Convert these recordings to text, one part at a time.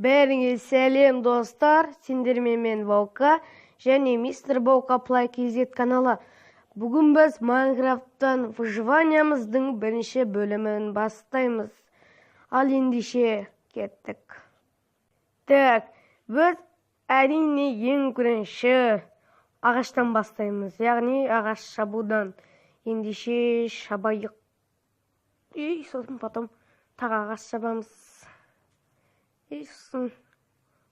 Бәріңе сәлем достар, сендермен мен Волка және мистер Волка Play KZ каналы. Бүгін біз Майнкрафттан выживаниямыздың бірінші бөлімін бастаймыз. Ал ендеше кеттік. Так, біз әрине ең бірінші ағаштан бастаймыз, яғни ағаш шабудан. Ендеше шабайық. И сосын потом тағы ағаш шабамыз. И сосын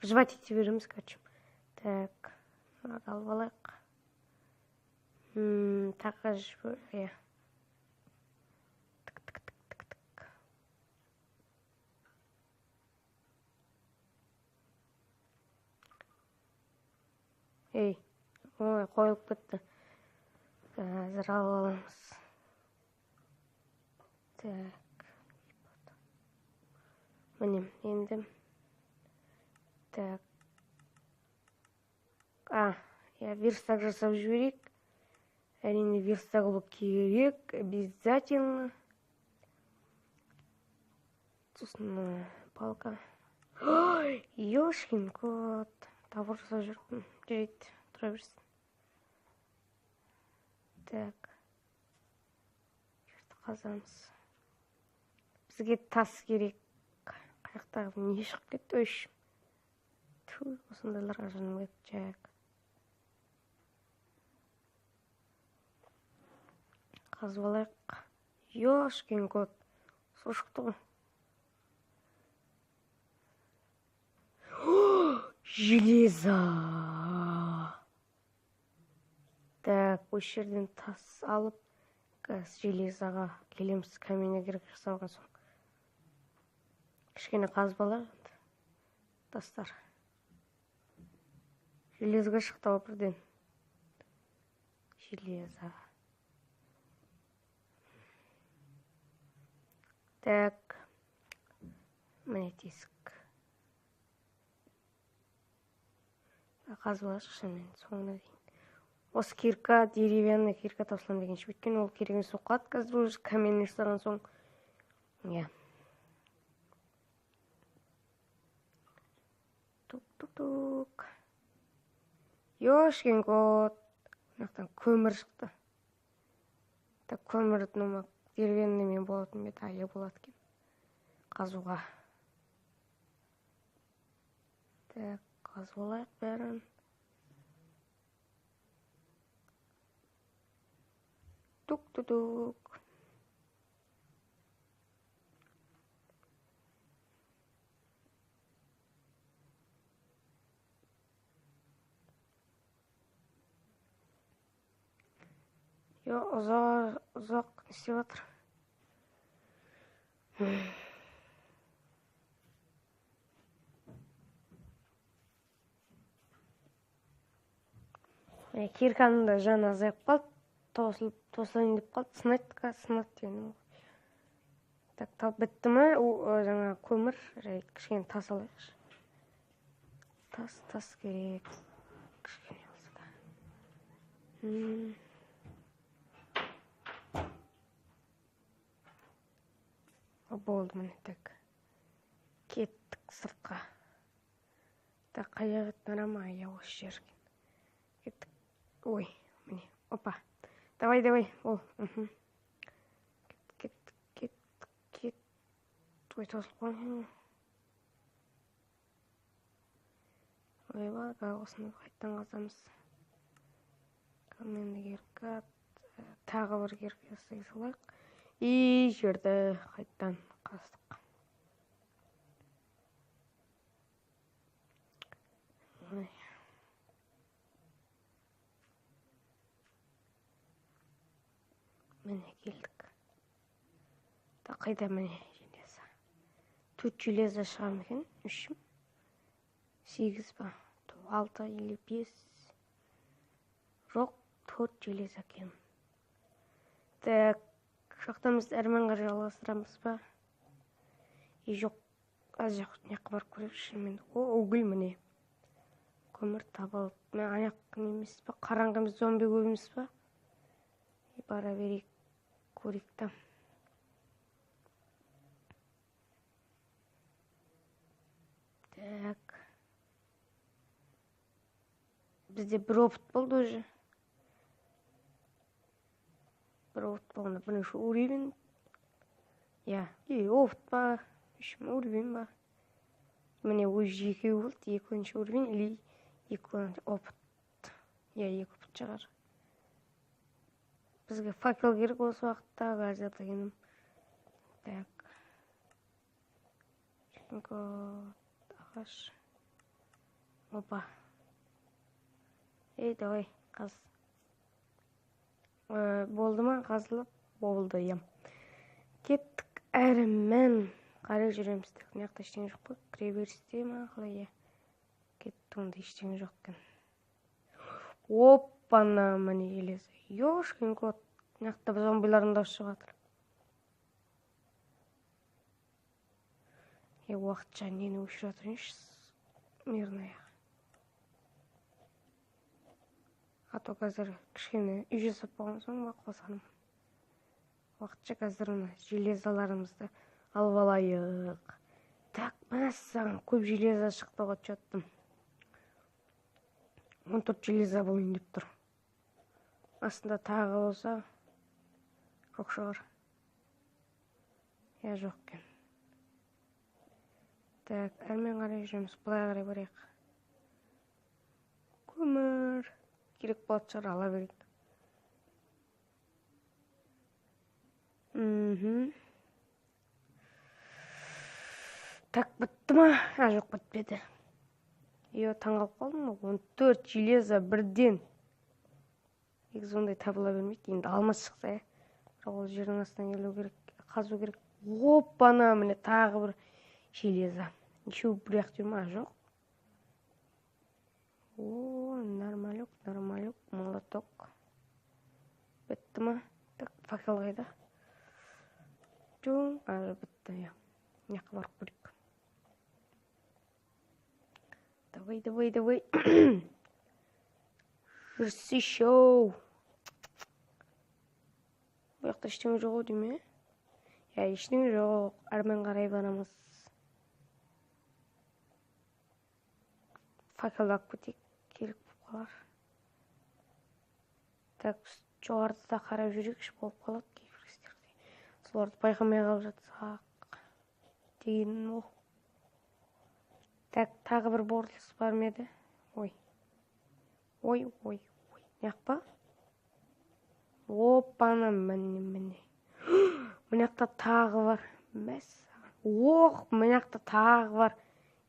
жевать ете береміз, короче. Так, алып алайық. Тағы жібер. Тік. Ей, ой, қойылып кетті. Әзір алып аламыз. Так. Міне, енді. Так. Верстак жасап жіберейік. Әрине верстак болу керек, обязательно. Сосын палка. Ой, ёшкин кот. Тауар жасап жүрмін. Жүрейді, тұра берсін. Так. Жерді қазамыз. Бізге тас керек. Қаяқтағы не шығып кетті өш. Осындайларға жаным кетті. Қазып алайық. Ёшкин кот. Су шықты ғой. Железо. Так, осы жерден тас алып, железоға келеміз. Каменный керек жасауға соң. Кішкене қазып алайық. Тастар. Железоға шықты бірден. Железо. Так. Міне тесік. Қазып алайық шынымен соңына дейін. Осы кирка, деревянный кирка тапсылам деген шебеткен. Ол керегін соққат. Қазір уже каменный жасаған соң. Тук. Ёшкин кот. Мынақтан көмір шықты. Так, көмірдің деревянный мен болатын металле болады екен. Қазуға. Так, қазып алайық бәрін. Тук. Ұзақ не істеп жатыр. Кирканың да жаны азайып қалды. Тосылайын деп қалды. Сынады дегенім. Так, тап бітті ме? Жаңа көмір. Кішкене тас алайықшы. Тас керек. Кішкене алса да. Болды міне, так. Кеттік сыртқа. Так, қаяқ етмара ма? Осы жерген. Кеттік. Ой, міне, опа. Давай. Ол. Кеттік. Ой, тосылып қойын. Ойба, осыны қайттан қазамыз. Каменный кирка. Тағы бір кирка жасай салайық. И жерді қайттан қаздық. Міне келдік. Қайда міне железо. 4 железо шығам екен. 3, 8 ба? 6 или 5. Жоқ, 4 железо екен. Так. Шақтамыз әрманға жалғастырамыз ба? Жоқ, аз жақ неққа барып көріп шынымен. Угіл міне. Көмір табылып. Мен аяқ немес па? Қараңғымыз зомби көбіміз ба? Бара берейік. Көрейік та. Так. Бізде бір опыт болды уже. Бір опыт болғанда бірінші уровень. Опыт па, уровень ба. Міне уже екеу болды, екінші уровень или екі опыт. Екі опыт шығар. Бізге факел керек осы уақытта, газ атайыным. Так. Ағаш. Опа. Давай, қаз. Болды ма? Қазылып болды, ем. Кеттік әрімен. Қарай жүреміз. Маяқта ештеңе жоқ қой. Кіре берісте ма? Қалай, кетті онда ештеңе жоқ екен. Оппана, міне елесі. Ёшкин кот. Маяқта зомбилардың дауысы шығып жатыр. Уақытша нені өшіріп жатырыншы. Мирная. А то қазір кішкене үй жасап болған соң қосаным. Уақытша қазір железаларымызды алып алайық. Так, мәссаған көп железа шықты ғой чөттім. 14 железа болайын деп тұр. Астында тағы болса жоқ шығар. Жоқ кен. Так, әрмен қарай жүреміз. Бұлай қарай барайық. Көмір. Керек болады шығар, ала берейік. Так, бітті ма? Жоқ, бітпеді. Таңғалып қалдым ма? 14 железа бірден. Егіз ондай табыла бермейді. Енді алмас шықса, ол жердің астынан келу керек, қазу керек. Оппана, міне тағы бір железа. Еще бір ақ жүр ма? Жоқ. Нормалюк, молоток. Бітті ма? Так, факел қайда? Жоқ, бітті. Неқы барып көрейік. Давай. Жүрсі шоу. Бұяқта ештеңе жоқ дейме? Ештеңе жоқ. Әрмен қарай барамыз. Факел ақ көтек. Керек болып қалар. Так, жоғарыда қарап жүрекші болып қалады кейбірістерде. Соларды байқамай қалып жатсақ. Дегенім ол. Так, тағы бір борылыс бар меді? Ой. Неқ па? Оппана, міне. Мұнақта тағы бар. Мұнақта тағы бар.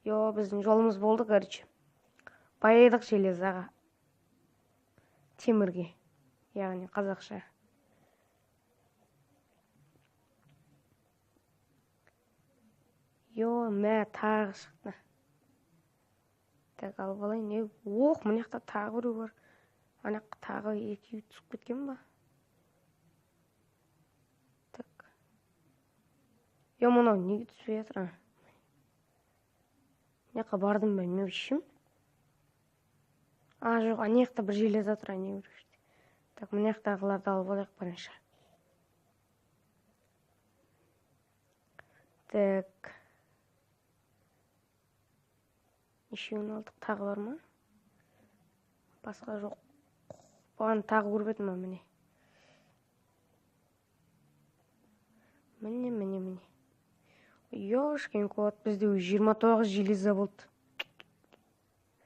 Біздің жолымыз болды, көрші. Байыдық железаға. Темірге. Яғни қазақша. Тағы шықты. Так, алып алайын. Мұнақта тағы бір бар. Анақ тағы екеу түсіп кеткен ба? Так. Мұнау неге түспей жатыр? Неқа бардым ба, мен үшім? Жоқ, анеқта бір железа тұр, не көрішті. Так, мұнақтағыларды алып алайық бірінші. Так. Нешеуін алдық, тағы бар ма? Басқа жоқ. Бұған тағы көрбедім ма, міне. Міне. Ёшкин кот, бізде 29 железа болды.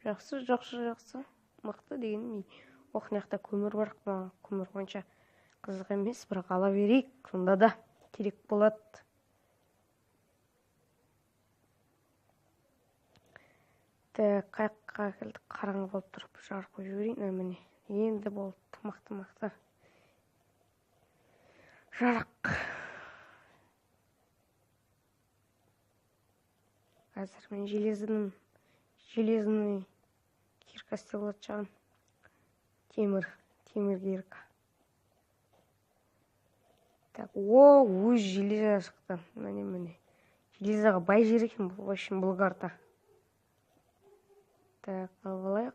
Жақсы. Мықты дегенім. Неқта көмір бар. Көмір қойынша қызық емес, бірақ ала берейік. Сонда да керек болады. Қайыққа келдік, қараңғы болып тұрып жарық қойып жіберейін. Міне, енді болды. Мықты. Жарық. Қазір мен железный кирка істелет жағын. Темір кирка. Так, өз железа шықты. Міне. Железаға бай жер екен бұл карта. Так, алып алайық.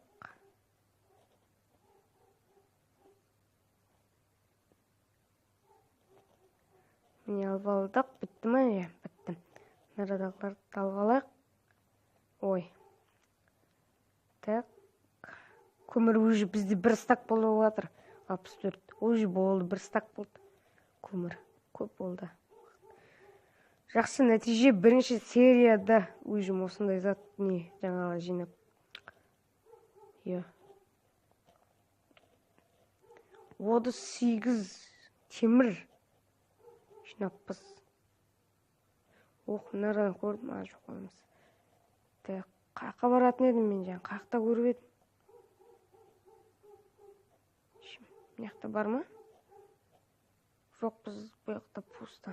Міне алып алдық. Бітті ма? Бітті. Нарадағыларды алып алайық. Так. Көмір уже бізде бір стак болып жатыр. 64. Уже болды, бір стак болды. Көмір көп болды. Жақсы нәтиже бірінші серияда уже осындай зат не жаңағы жинап. Иә. 38 темір жинаппыз. Нарадан көрдім, жоқ қоймыз. Қаққа баратын едім мен жаңа, қақта көріп едім. Мияқта бар ма? Жоқ, біз бұяқта пусто.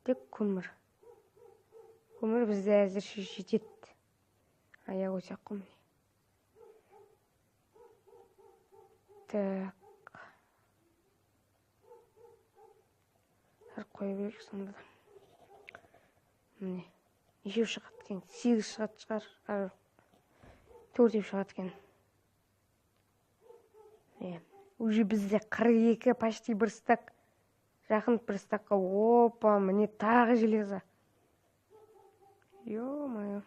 Тек көмір. Көмір бізде әзірше жетеді. Аяқ өтек қомын. Так. Қоя берейік сонда да. Міне. Нешеу шығады екен? 8 шығады шығар. 4 шығады екен. Уже бізде 42 почти бір стак. Жақын бір стакқа. Опа, міне тағы железо. Ё-моё.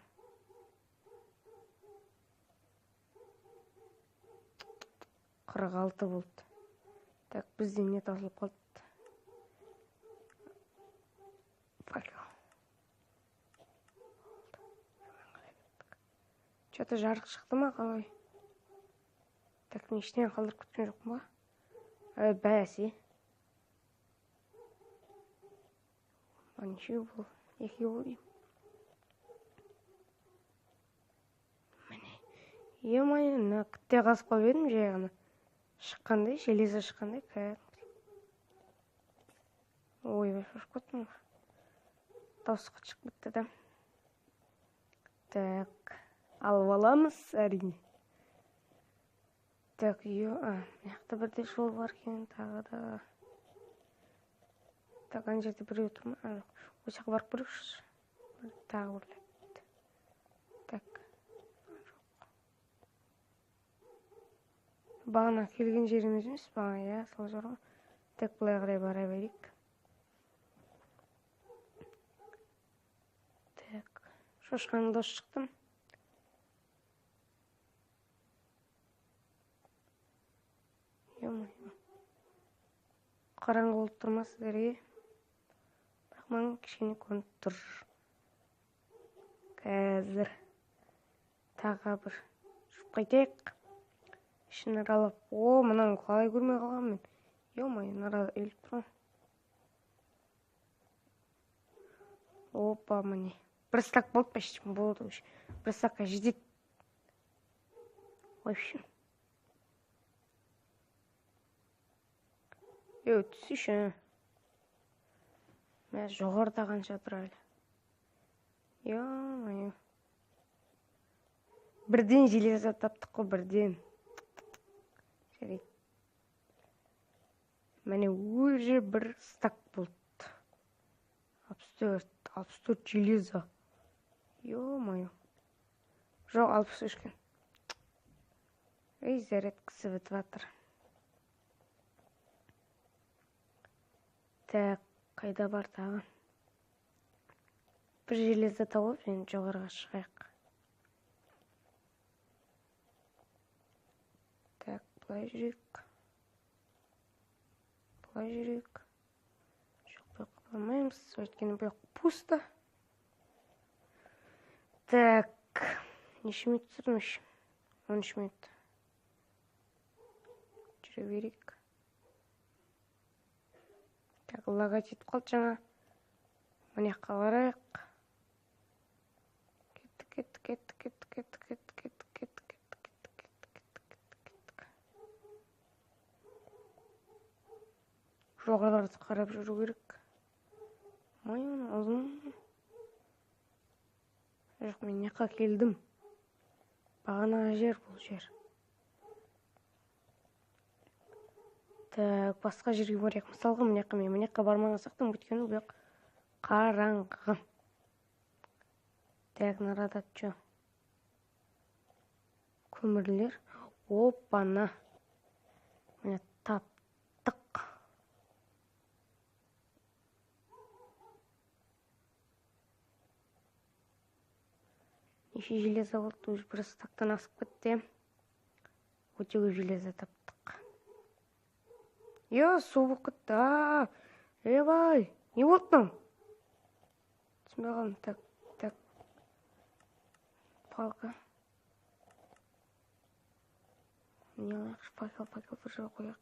Қырық алты болды. Так, бізде не тасылып қалды? Что-то жарық шықты ма қалай? Так, нештен қалдырып кеткен жоқ па? Бәсе. Неше бұл? Екі ойым. Міне. Е-май, күтте қасып қалып едім жайғаны. Шыққандай, железо шыққандай. Ой, шошып кеттім. Таусыққа шығып кетті да. Так, алып аламыз әрине. Так, мияқта бірде жол бар екен тағы да. Так, ана жерде біреу тұр ма? Осы жаққа барып көрейікші. Тағы бірледі. Так. Бағана келген жеріміз емес, бағана, иә, сол жарға. Так, бұлай қарай бара берейік. Так, шошқаның дос шықтым. Қараңғы болып тұрма сіздерге. Бірақ маған кішкене көрініп тұр. Қазір тағы бір жүріп қайтайық. Ішін аралап. Мұнан қалай көрмей қалған мен. Ё-май, арада өліп тұрмын. Опа, міне. Бір стак болды почти болды. Бір стакқа жетеді. Вообще. Түсіші. Мен жоғарда қанша тұр әлі. Ё-май. Бірден железо таптық қой, бірден. Жарайды. Мәне уже бір стак болды. 64 железо. Ё-май. Жоқ, 63 кен. Зарядкасы бітіп жатыр. Так, қайда бар тағы? Бір железо тауып, мен жоғарға шығайық. Так, бұлай жүрейік. Жоқ, бұяқ қалмаймыз. Өйткені бұяқ пусто. Так, неше минут тұрмыш? 13 минут. Жүре берейік. Так, лага жетіп қалды жаңа. Міне қарайық. Жоғарыларды қарап жүру керек. Майын, ұзын. Жоқ, мен неқа келдім. Бағана жер бұл жер. Так, басқа жерге барайық. Мысалға, мен мынеқа бармаған сақтым, өйткені бұл қараңғы. Так, нарада чо. Көмірлер. Опана. Міне таптық. Неше железо болды, уже бір стактан асып кетті. өте көп железо таптық. Су болып кетті. Бай, не болды мынау? Түсінбей қалдым. Так. Палка. Не алайықшы, факел бір жағы қояқ.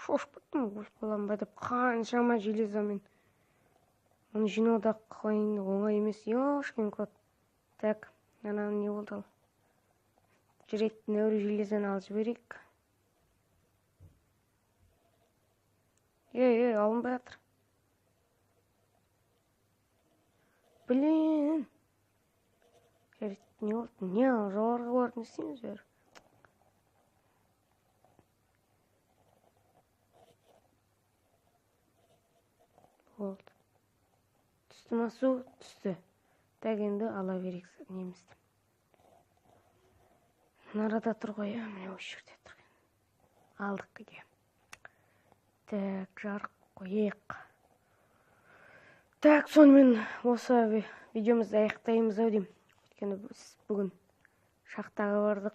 Шошып кеттім, балам бәдіп қаншама железомен. Оны жинауда қойын оңай емес, ешкім код. Так, ананы не болды ал? Жүретін өрі железоны алып жіберейік. Алынбай жатыр. Блин. Не болды? Не ал, жоғарғы барып не істейміз бәрі? Болды. Түсті ма су? Түсті. Так, енді ала берейік немізді. Нарада тұр ғой, міне осы жерде тұр. Алдық кеге. Так, жарық қойық. Так, сонымен осы видеомызды аяқтаймыз ау деймін. Өйткені біз бүгін шахтаға бардық.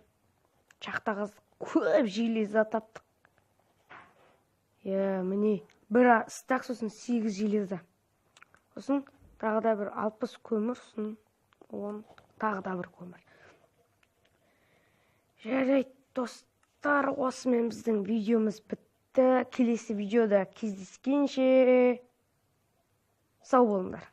Шахтаға көп железо таптық. Міне бір стак, сосын 8 железо. Сосын тағы да бір 60 көмір, сосын 10 тағы да бір көмір. Жарайды, достар, осымен біздің видеомыз бітті. Келесі видеода кездескенше сау болыңдар.